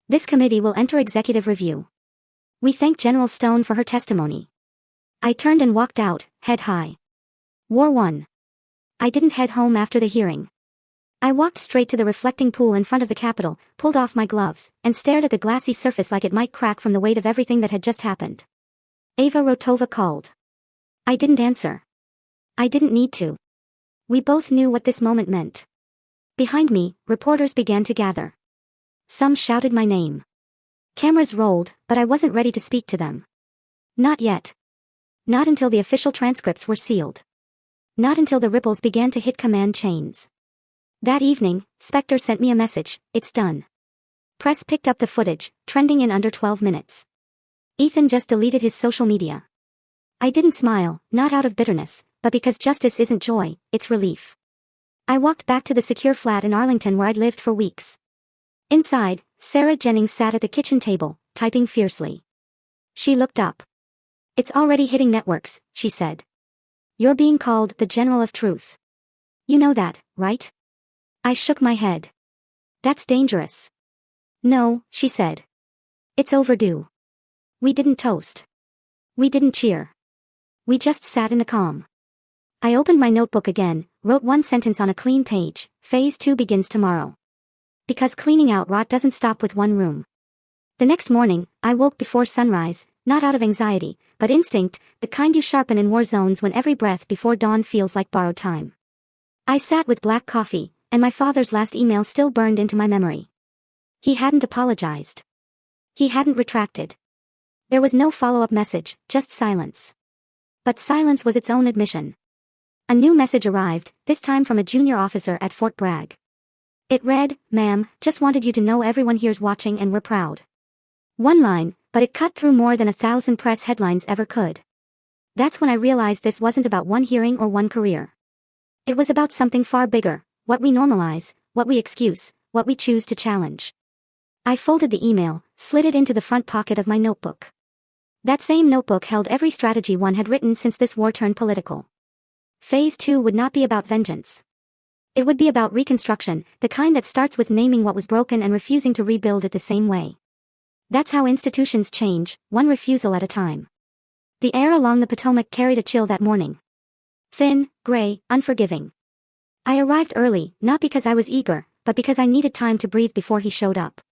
This committee will enter executive review. We thank General Stone for her testimony. I turned and walked out, head high. War won. I didn't head home after the hearing. I walked straight to the reflecting pool in front of the Capitol, pulled off my gloves, and stared at the glassy surface like it might crack from the weight of everything that had just happened. Ava Rotova called. I didn't answer. I didn't need to. We both knew what this moment meant. Behind me, reporters began to gather. Some shouted my name. Cameras rolled, but I wasn't ready to speak to them. Not yet. Not until the official transcripts were sealed. Not until the ripples began to hit command chains. That evening, Spectre sent me a message, "It's done." Press picked up the footage, trending in under 12 minutes. Ethan just deleted his social media. I didn't smile, not out of bitterness, but because justice isn't joy, it's relief. I walked back to the secure flat in Arlington where I'd lived for weeks. Inside, Sarah Jennings sat at the kitchen table, typing fiercely. She looked up. "It's already hitting networks," she said. "You're being called the General of Truth. You know that, right?" I shook my head. "That's dangerous." "No," she said. "It's overdue." We didn't toast. We didn't cheer. We just sat in the calm. I opened my notebook again, wrote one sentence on a clean page: Phase 2 begins tomorrow. Because cleaning out rot doesn't stop with one room. The next morning, I woke before sunrise, not out of anxiety, but instinct, the kind you sharpen in war zones when every breath before dawn feels like borrowed time. I sat with black coffee, and my father's last email still burned into my memory. He hadn't apologized. He hadn't retracted. There was no follow-up message, just silence. But silence was its own admission. A new message arrived, this time from a junior officer at Fort Bragg. It read, "Ma'am, just wanted you to know everyone here's watching and we're proud." One line, but it cut through more than 1,000 press headlines ever could. That's when I realized this wasn't about one hearing or one career. It was about something far bigger, what we normalize, what we excuse, what we choose to challenge. I folded the email, slid it into the front pocket of my notebook. That same notebook held every strategy one had written since this war turned political. Phase 2 would not be about vengeance. It would be about reconstruction, the kind that starts with naming what was broken and refusing to rebuild it the same way. That's how institutions change, one refusal at a time. The air along the Potomac carried a chill that morning. Thin, gray, unforgiving. I arrived early, not because I was eager, but because I needed time to breathe before he showed up.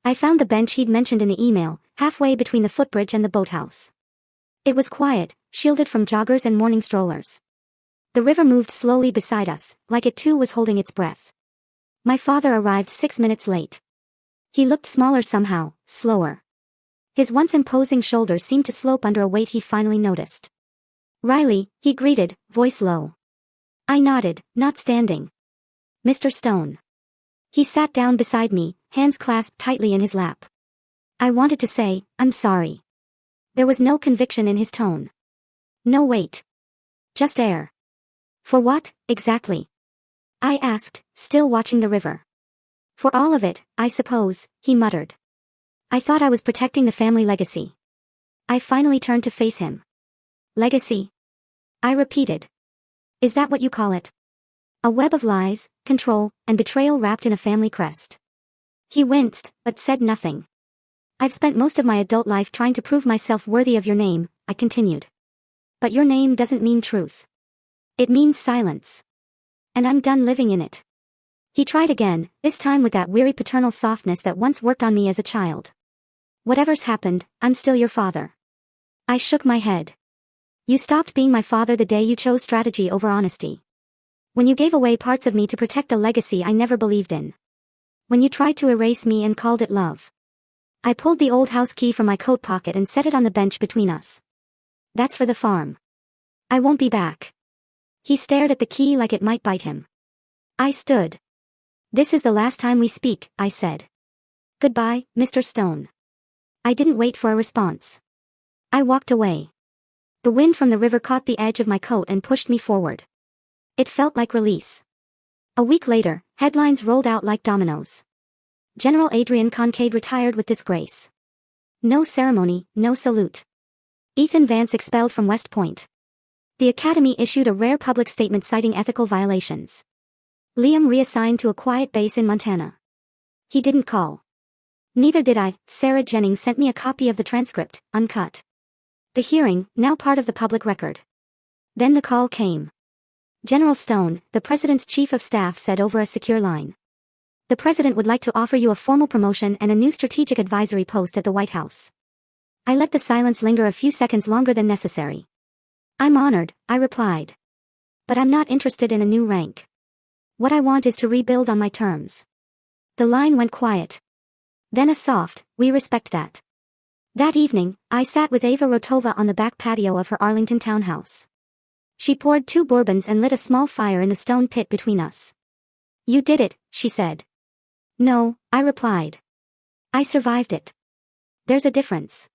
I found the bench he'd mentioned in the email, halfway between the footbridge and the boathouse. It was quiet, shielded from joggers and morning strollers. The river moved slowly beside us, like it too was holding its breath. My father arrived 6 minutes late. He looked smaller somehow, slower. His once imposing shoulders seemed to slope under a weight he finally noticed. "Riley," he greeted, voice low. I nodded, not standing. "Mr. Stone." He sat down beside me, hands clasped tightly in his lap. I wanted to say, "I'm sorry." There was no conviction in his tone. No weight. Just air. "For what, exactly?" I asked, still watching the river. "For all of it, I suppose," he muttered. I thought I was protecting the family legacy. I finally turned to face him. "Legacy?" I repeated. "Is that what you call it? A web of lies, control, and betrayal wrapped in a family crest?" He winced, but said nothing. "I've spent most of my adult life trying to prove myself worthy of your name," I continued. "But your name doesn't mean truth. It means silence. And I'm done living in it." He tried again, this time with that weary paternal softness that once worked on me as a child. "Whatever's happened, I'm still your father." I shook my head. "You stopped being my father the day you chose strategy over honesty. When you gave away parts of me to protect a legacy I never believed in. When you tried to erase me and called it love." I pulled the old house key from my coat pocket and set it on the bench between us. "That's for the farm. I won't be back." He stared at the key like it might bite him. I stood. "This is the last time we speak," I said. "Goodbye, Mr. Stone." I didn't wait for a response. I walked away. The wind from the river caught the edge of my coat and pushed me forward. It felt like release. A week later, headlines rolled out like dominoes. General Adrian Kincaid retired with disgrace. No ceremony, no salute. Ethan Vance expelled from West Point. The Academy issued a rare public statement citing ethical violations. Liam reassigned to a quiet base in Montana. He didn't call. Neither did I. Sarah Jennings sent me a copy of the transcript, uncut. The hearing, now part of the public record. Then the call came. General Stone, the president's chief of staff, said over a secure line. The president would like to offer you a formal promotion and a new strategic advisory post at the White House. I let the silence linger a few seconds longer than necessary. I'm honored, I replied. But I'm not interested in a new rank. What I want is to rebuild on my terms. The line went quiet. Then a soft, "We respect that." That evening, I sat with Ava Rotova on the back patio of her Arlington townhouse. She poured 2 bourbons and lit a small fire in the stone pit between us. "You did it," she said. "No," I replied. "I survived it." "There's a difference."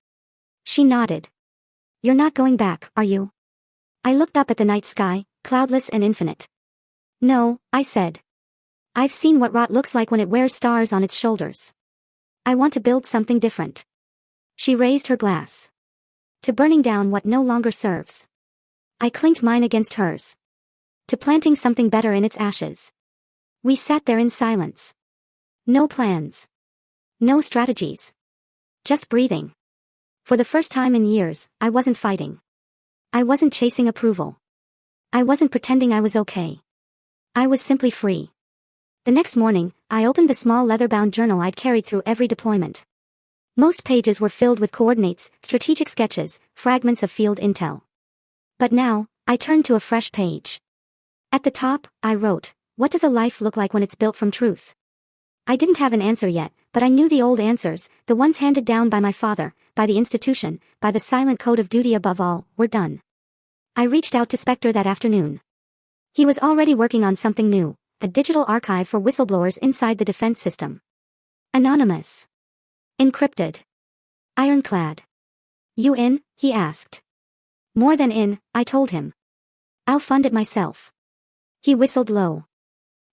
She nodded. "You're not going back, are you?" I looked up at the night sky, cloudless and infinite. "No," I said. "I've seen what rot looks like when it wears stars on its shoulders. I want to build something different." She raised her glass. "To burning down what no longer serves." I clinked mine against hers. "To planting something better in its ashes." We sat there in silence. No plans. No strategies. Just breathing. For the first time in years, I wasn't fighting. I wasn't chasing approval. I wasn't pretending I was okay. I was simply free. The next morning, I opened the small leather-bound journal I'd carried through every deployment. Most pages were filled with coordinates, strategic sketches, fragments of field intel. But now, I turned to a fresh page. At the top, I wrote, "What does a life look like when it's built from truth?" I didn't have an answer yet, but I knew the old answers, the ones handed down by my father, by the institution, by the silent code of duty above all, were done. I reached out to Spectre that afternoon. He was already working on something new, a digital archive for whistleblowers inside the defense system. Anonymous. Encrypted. Ironclad. "You in?" he asked. "More than in," I told him. "I'll fund it myself." He whistled low.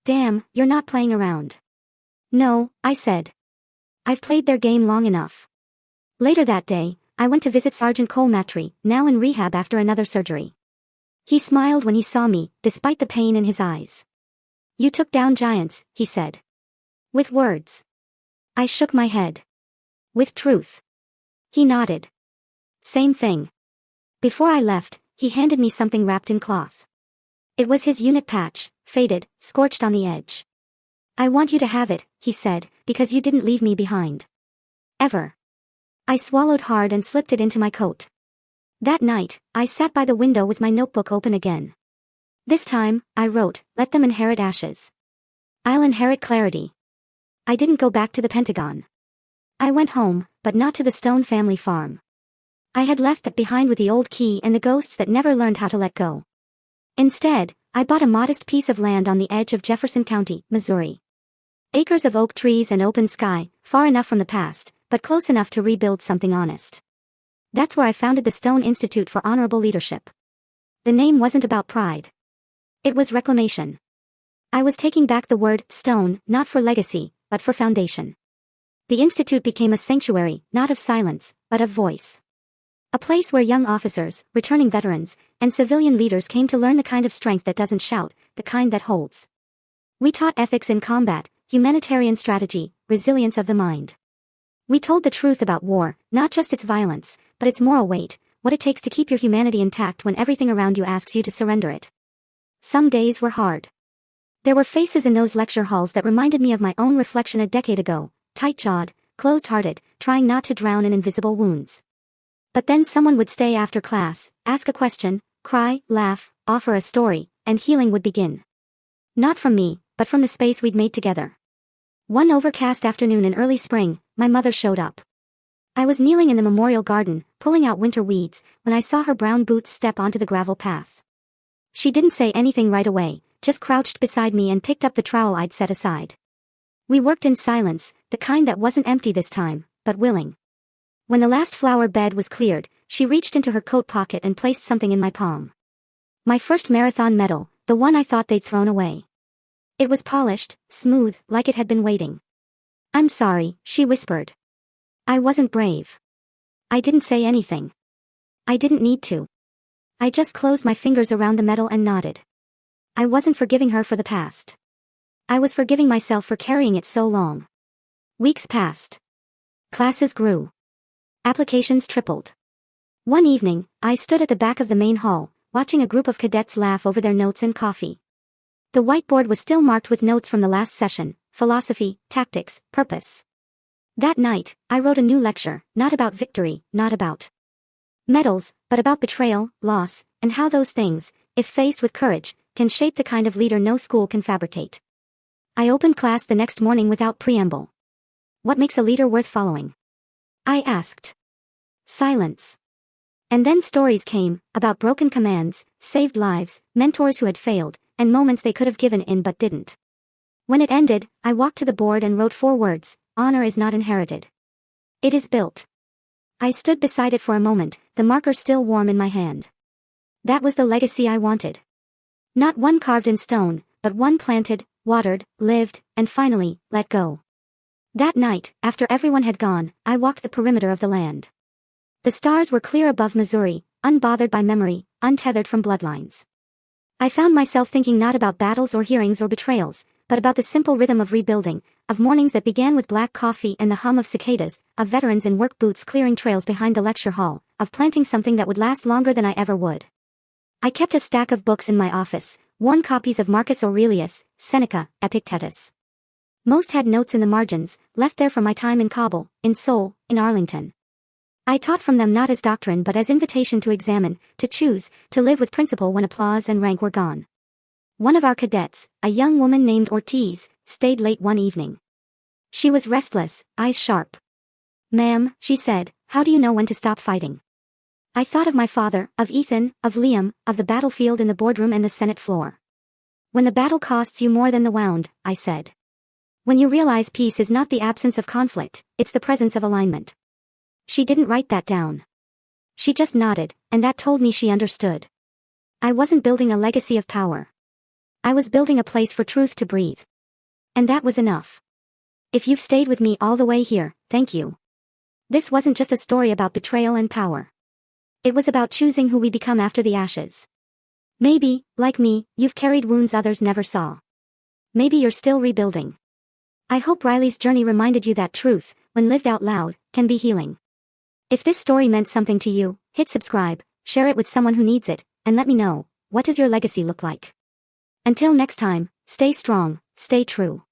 "Damn, you're not playing around." "No," I said. "I've played their game long enough." Later that day, I went to visit Sergeant Cole Matry, now in rehab after another surgery. He smiled when he saw me, despite the pain in his eyes. "You took down giants," he said. "With words." I shook my head. "With truth." He nodded. "Same thing." Before I left, he handed me something wrapped in cloth. It was his unit patch, faded, scorched on the edge. "I want you to have it," he said, "because you didn't leave me behind. Ever." I swallowed hard and slipped it into my coat. That night, I sat by the window with my notebook open again. This time, I wrote, "Let them inherit ashes. I'll inherit clarity." I didn't go back to the Pentagon. I went home, but not to the Stone family farm. I had left that behind with the old key and the ghosts that never learned how to let go. Instead, I bought a modest piece of land on the edge of Jefferson County, Missouri. Acres of oak trees and open sky, far enough from the past, but close enough to rebuild something honest. That's where I founded the Stone Institute for Honorable Leadership. The name wasn't about pride. It was reclamation. I was taking back the word stone, not for legacy, but for foundation. The institute became a sanctuary, not of silence, but of voice. A place where young officers, returning veterans, and civilian leaders came to learn the kind of strength that doesn't shout, the kind that holds. We taught ethics in combat, humanitarian strategy, resilience of the mind. We told the truth about war, not just its violence, but its moral weight, what it takes to keep your humanity intact when everything around you asks you to surrender it. Some days were hard. There were faces in those lecture halls that reminded me of my own reflection a decade ago, tight-jawed, closed-hearted, trying not to drown in invisible wounds. But then someone would stay after class, ask a question, cry, laugh, offer a story, and healing would begin. Not from me, but from the space we'd made together. One overcast afternoon in early spring, my mother showed up. I was kneeling in the memorial garden, pulling out winter weeds, when I saw her brown boots step onto the gravel path. She didn't say anything right away, just crouched beside me and picked up the trowel I'd set aside. We worked in silence, the kind that wasn't empty this time, but willing. When the last flower bed was cleared, she reached into her coat pocket and placed something in my palm. My first marathon medal, the one I thought they'd thrown away. It was polished, smooth, like it had been waiting. "I'm sorry," she whispered. I wasn't brave. I didn't say anything. I didn't need to. I just closed my fingers around the medal and nodded. I wasn't forgiving her for the past. I was forgiving myself for carrying it so long. Weeks passed. Classes grew. Applications tripled. One evening, I stood at the back of the main hall, watching a group of cadets laugh over their notes and coffee. The whiteboard was still marked with notes from the last session: philosophy, tactics, purpose. That night, I wrote a new lecture, not about victory, not about medals, but about betrayal, loss, and how those things, if faced with courage, can shape the kind of leader no school can fabricate. I opened class the next morning without preamble. What makes a leader worth following? I asked. Silence. And then stories came, about broken commands, saved lives, mentors who had failed, and moments they could have given in but didn't. When it ended, I walked to the board and wrote 4 words: honor is not inherited. It is built. I stood beside it for a moment, the marker still warm in my hand. That was the legacy I wanted. Not one carved in stone, but one planted, watered, lived, and finally, let go. That night, after everyone had gone, I walked the perimeter of the land. The stars were clear above Missouri, unbothered by memory, untethered from bloodlines. I found myself thinking not about battles or hearings or betrayals, but about the simple rhythm of rebuilding, of mornings that began with black coffee and the hum of cicadas, of veterans in work boots clearing trails behind the lecture hall, of planting something that would last longer than I ever would. I kept a stack of books in my office, worn copies of Marcus Aurelius, Seneca, Epictetus. Most had notes in the margins, left there from my time in Kabul, in Seoul, in Arlington. I taught from them not as doctrine but as invitation to examine, to choose, to live with principle when applause and rank were gone. One of our cadets, a young woman named Ortiz, stayed late one evening. She was restless, eyes sharp. "Ma'am," she said, "how do you know when to stop fighting?" I thought of my father, of Ethan, of Liam, of the battlefield in the boardroom and the Senate floor. "When the battle costs you more than the wound," I said. "When you realize peace is not the absence of conflict, it's the presence of alignment." She didn't write that down. She just nodded, and that told me she understood. I wasn't building a legacy of power. I was building a place for truth to breathe. And that was enough. If you've stayed with me all the way here, thank you. This wasn't just a story about betrayal and power. It was about choosing who we become after the ashes. Maybe, like me, you've carried wounds others never saw. Maybe you're still rebuilding. I hope Riley's journey reminded you that truth, when lived out loud, can be healing. If this story meant something to you, hit subscribe, share it with someone who needs it, and let me know, what does your legacy look like? Until next time, stay strong, stay true.